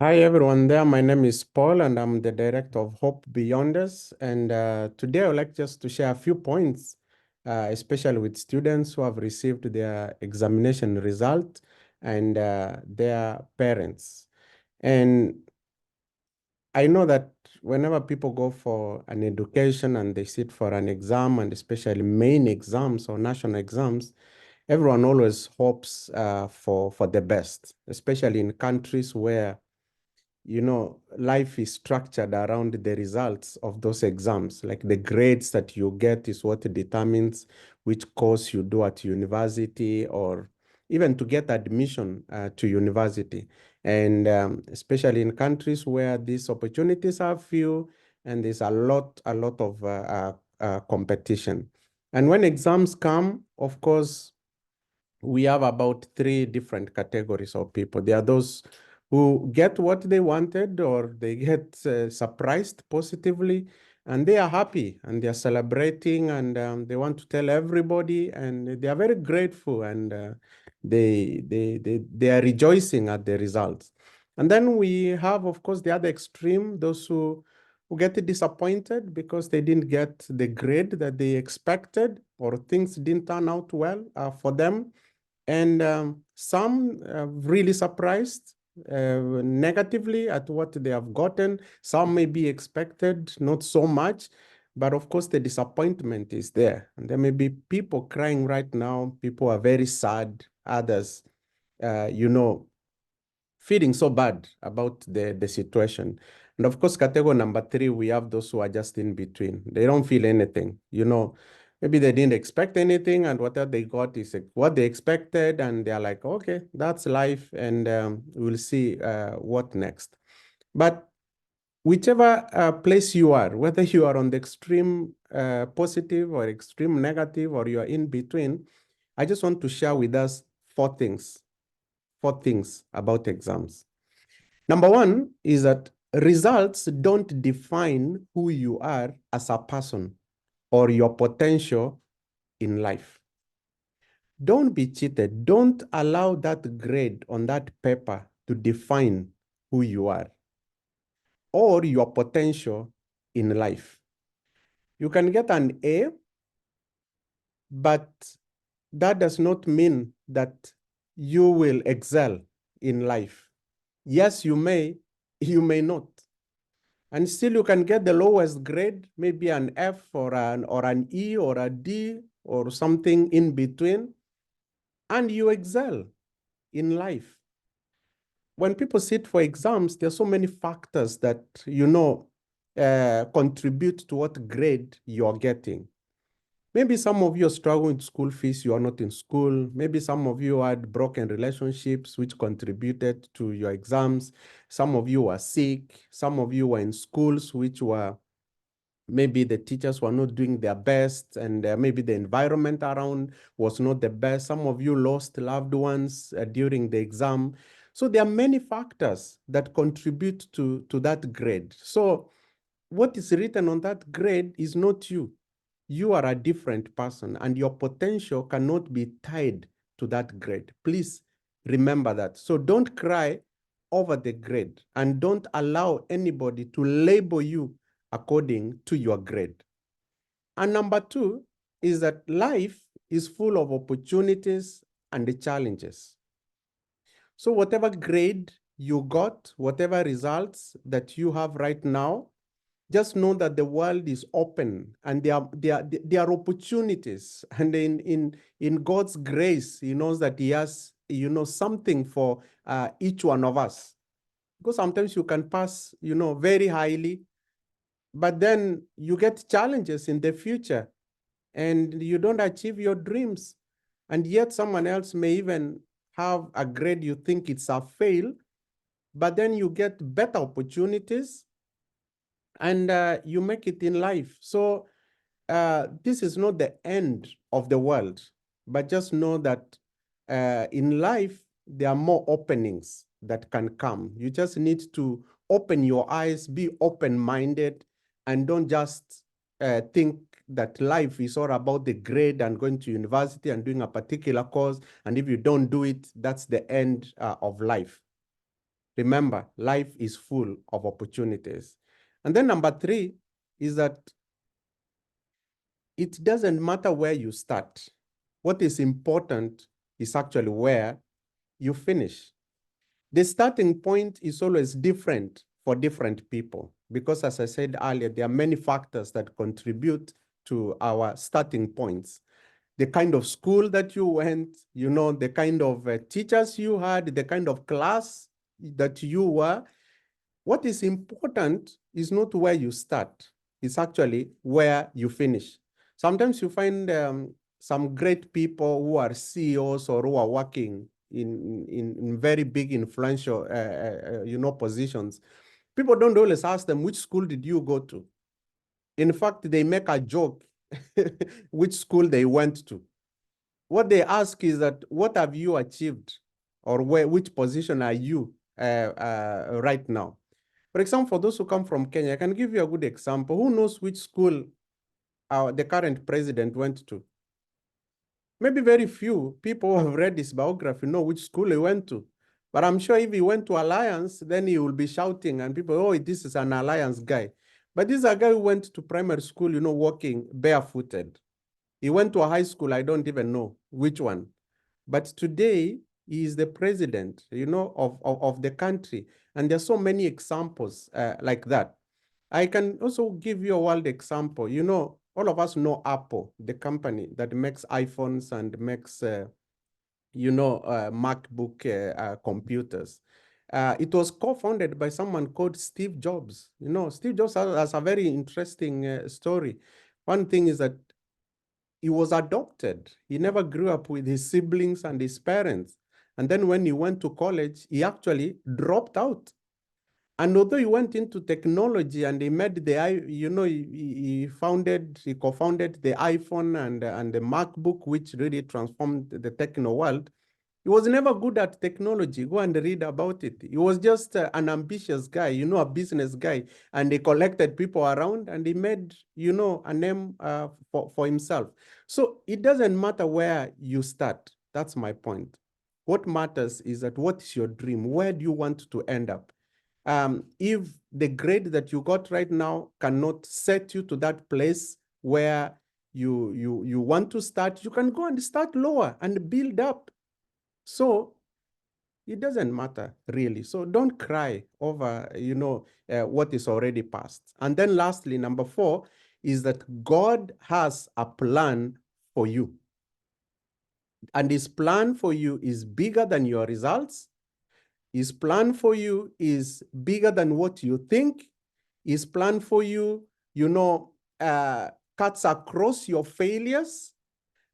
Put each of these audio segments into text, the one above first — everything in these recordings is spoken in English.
Hi everyone there. My name is Paul and I'm the director of Hope Beyonders. And today I would like just to share a few points, especially with students who have received their examination result and their parents. And I know that whenever people go for an education and they sit for an exam, and especially main exams or national exams, everyone always hopes for the best, especially in countries where life is structured around the results of those exams. Like the grades that you get is what determines which course you do at university or even to get admission to university. And especially in countries where these opportunities are few and there's a lot of competition. And when exams come, of course, we have about three different categories of people. There are those who get what they wanted or they get surprised positively and they are happy and they are celebrating and they want to tell everybody and they are very grateful and they are rejoicing at the results. And then we have, of course, the other extreme, those who get disappointed because they didn't get the grade that they expected or things didn't turn out well for them. And some really surprised negatively at what they have gotten. Some may be expected, not so much. But of course, the disappointment is there. And there may be people crying right now. People are very sad. Others, you know, feeling so bad about the situation. And of course, category number three, we have those who are just in between. They don't feel anything, maybe they didn't expect anything and whatever they got is what they expected. And they're like, okay, that's life. And we'll see what next. But whichever place you are, whether you are on the extreme positive or extreme negative, or you are in between, I just want to share with us four things about exams. Number one is that results don't define who you are as a person or your potential in life. Don't be cheated. Don't allow that grade on that paper to define who you are or your potential in life. You can get an A, but that does not mean that you will excel in life. Yes, you may not. And still you can get the lowest grade, maybe an F or an E or a D or something in between, and you excel in life. When people sit for exams, there are so many factors that, contribute to what grade you're getting. Maybe some of you are struggling with school fees, you are not in school. Maybe some of you had broken relationships, which contributed to your exams. Some of you were sick. Some of you were in schools, which were maybe the teachers were not doing their best, and maybe the environment around was not the best. Some of you lost loved ones during the exam. So there are many factors that contribute to that grade. So what is written on that grade is not you. You are a different person, and your potential cannot be tied to that grade. Please remember that. So don't cry over the grade, and don't allow anybody to label you according to your grade. And number two is that life is full of opportunities and the challenges. So whatever grade you got, whatever results that you have right now, just know that the world is open and there are opportunities. And in God's grace, He knows that He has, something for each one of us. Because sometimes you can pass, very highly, but then you get challenges in the future and you don't achieve your dreams. And yet someone else may even have a grade you think it's a fail, but then you get better opportunities and you make it in life. So this is not the end of the world, but just know that in life, there are more openings that can come. You just need to open your eyes, be open-minded, and don't just think that life is all about the grade and going to university and doing a particular course. And if you don't do it, that's the end of life. remember, life is full of opportunities. And then number 3 is that it doesn't matter where you start. What is important is actually where you finish. The starting point is always different for different people because, as I said earlier, there are many factors that contribute to our starting points. The kind of school that you went, the kind of teachers you had, the kind of class that you were. What is important is not where you start. It's actually where you finish. Sometimes you find some great people who are CEOs or who are working in very big influential, positions. People don't always ask them, which school did you go to? In fact, they make a joke which school they went to. What they ask is that, what have you achieved? Or which position are you right now? For example, for those who come from Kenya, I can give you a good example. Who knows which school the current president went to? Maybe very few people who have read his biography know which school he went to. But I'm sure if he went to Alliance, then he will be shouting and people, oh, this is an Alliance guy. But this is a guy who went to primary school, walking barefooted. He went to a high school, I don't even know which one. But today, he is the president, of the country. And there's so many examples like that. I can also give you a world example. All of us know Apple, the company that makes iPhones and makes, MacBook computers. It was co-founded by someone called Steve Jobs. Steve Jobs has a very interesting story. One thing is that he was adopted. He never grew up with his siblings and his parents. And then when he went to college, he actually dropped out. And although he went into technology and he made he co-founded the iPhone and the MacBook, which really transformed the techno world. He was never good at technology. Go and read about it. He was just an ambitious guy, a business guy, and he collected people around and he made, a name for himself. So it doesn't matter where you start. That's my point. What matters is that what is your dream? Where do you want to end up? If the grade that you got right now cannot set you to that place where you want to start, you can go and start lower and build up. So it doesn't matter really. So don't cry over, what is already past. And then lastly, number 4 is that God has a plan for you. And his plan for you is bigger than your results. His plan for you is bigger than what you think. His plan for you, cuts across your failures.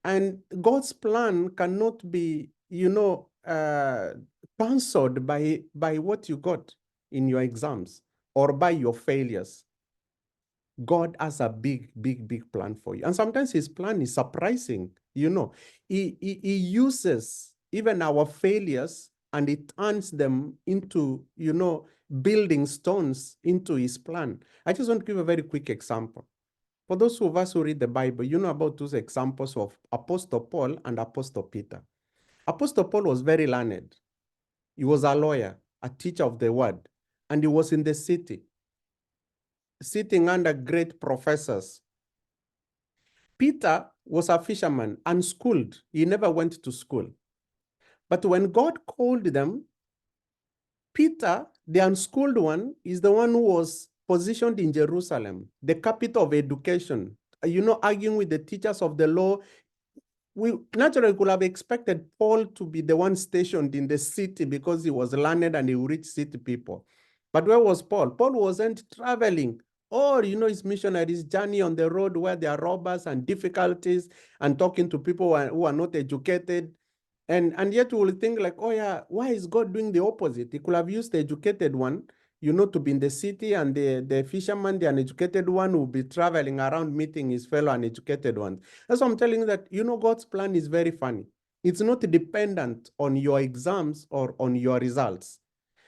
And God's plan cannot be, canceled by what you got in your exams or by your failures. God has a big, big, big plan for you. And sometimes his plan is surprising. He uses even our failures and he turns them into, building stones into his plan. I just want to give a very quick example. For those of us who read the Bible, you know about those examples of Apostle Paul and Apostle Peter. Apostle Paul was very learned. He was a lawyer, a teacher of the word, and he was in the city, sitting under great professors. Peter was a fisherman, unschooled. He never went to school. But when God called them, Peter, the unschooled one, is the one who was positioned in Jerusalem, the capital of education, arguing with the teachers of the law. We naturally could have expected Paul to be the one stationed in the city because he was learned and he would reach city people. But where was Paul? Paul wasn't traveling. Or, his missionary's journey on the road where there are robbers and difficulties and talking to people who are not educated. And yet we will think like, oh yeah, why is God doing the opposite? He could have used the educated one, to be in the city, and the fisherman, the uneducated one, will be traveling around meeting his fellow uneducated ones. That's why I'm telling you that, God's plan is very funny. It's not dependent on your exams or on your results.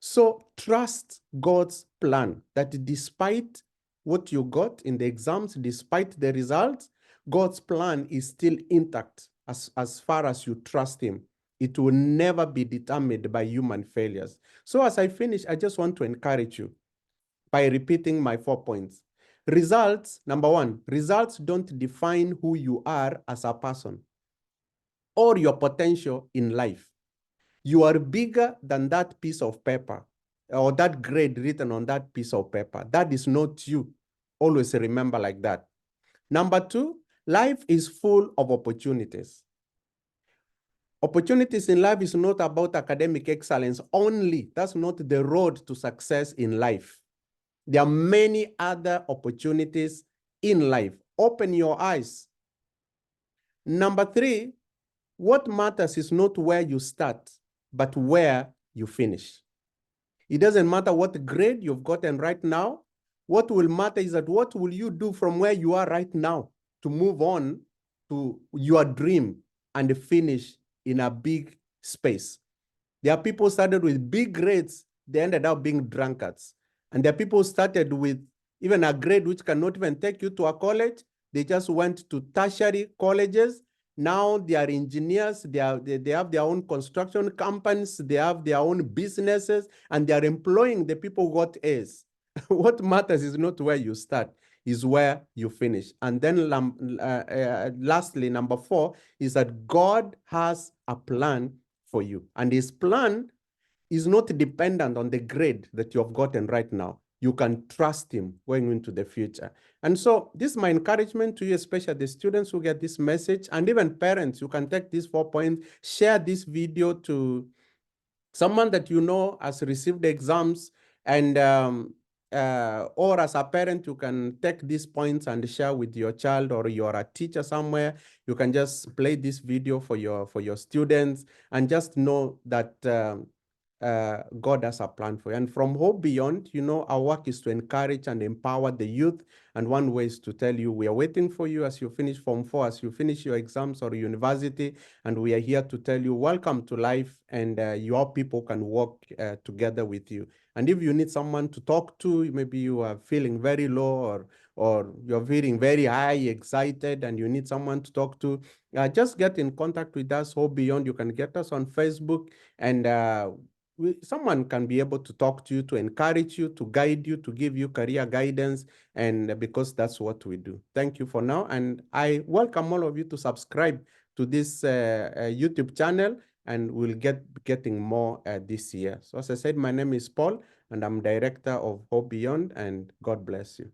So trust God's plan that despite what you got in the exams, despite the results, God's plan is still intact as far as you trust him. It will never be determined by human failures. So as I finish, I just want to encourage you by repeating my 4 points. Results, number one, results don't define who you are as a person or your potential in life. You are bigger than that piece of paper or that grade written on that piece of paper. That is not you. Always remember like that. Number two, life is full of opportunities. Opportunities in life is not about academic excellence only. That's not the road to success in life. There are many other opportunities in life. Open your eyes. Number three, what matters is not where you start, but where you finish. It doesn't matter what grade you've gotten right now. What will matter is that what will you do from where you are right now to move on to your dream and finish in a big space. There are people started with big grades, they ended up being drunkards. And there are people started with even a grade which cannot even take you to a college. They just went to tertiary colleges. Now they are engineers, they have their own construction companies, they have their own businesses, and they are employing the people who got A's. What matters is not where you start, is where you finish. And then lastly, number four, is that God has a plan for you. And his plan is not dependent on the grade that you have gotten right now. You can trust him going into the future. And so this is my encouragement to you, especially the students who get this message, and even parents. You can take these 4 points, share this video to someone that you know has received the exams, and or as a parent, you can take these points and share with your child, or you're a teacher somewhere. You can just play this video for your students, and just know that God has a plan for you. And from Hope Beyond, you know, our work is to encourage and empower the youth. And one way is to tell you, we are waiting for you as you finish Form 4, as you finish your exams or university. And we are here to tell you, welcome to life, and your people can work together with you. And if you need someone to talk to, maybe you are feeling very low, or you're feeling very high, excited, and you need someone to talk to, just get in contact with us, Hope Beyond. You can get us on Facebook, and someone can be able to talk to you, to encourage you, to guide you, to give you career guidance, and because that's what we do. Thank you for now, and I welcome all of you to subscribe to this YouTube channel, and we'll getting more this year. So as I said, my name is Paul, and I'm director of Hope Beyond, and God bless you.